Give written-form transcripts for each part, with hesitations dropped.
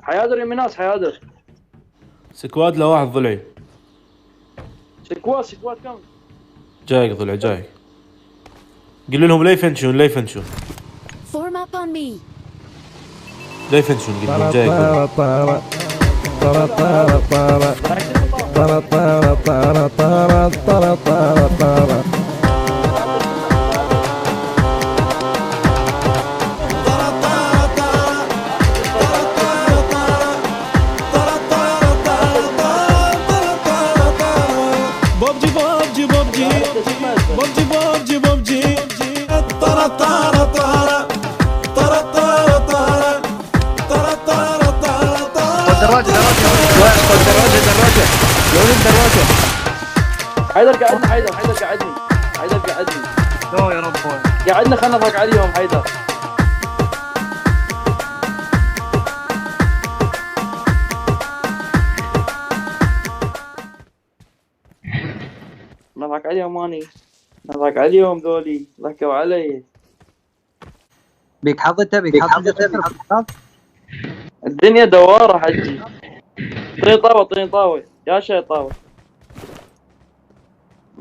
حيادر يميناس حيادر. سكواد لواحد ضلعي. سكواد كم؟ جايك ضلع جايك. قل لهم لا يفنشون لا يفنشون. Form up on me. لا يفنشون قل لهم جايك ضلع. دراجة يا ولد دراجة. حيدر قعدنا حيدر قعدني. لا يا رب. قعدنا خلنا نضحك عليهم حيدر. نضحك عليهم ذولي ضحكوا علي. بيك حظته. الدنيا دوارة حجي. طيني طاوة يا شي طاوة.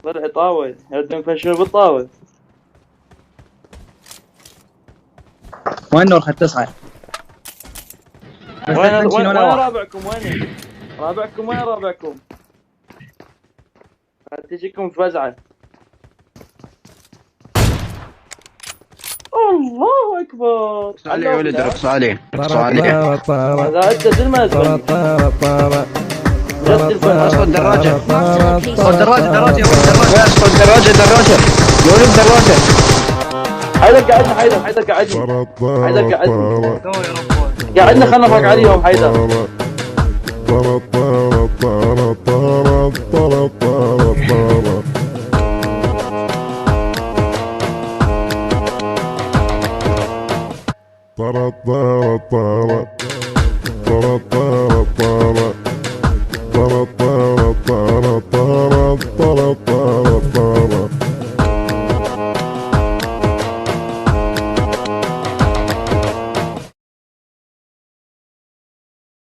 ضلعي طاوة يردون فشل بالطاوة. وين نور خد تصعد؟ وين رابعكم؟ وين رابعكم؟ تجيكم فزعة. الله اكبر. علي يا ولد اقصى عليه. هذا انت المزبل. اسقط دراجة. اسقط دراجة يا ولد دراجة. يا ولد دراجة. حيدر قعدني. قعدنا خلنا نضحك عليهم حيدر. طرط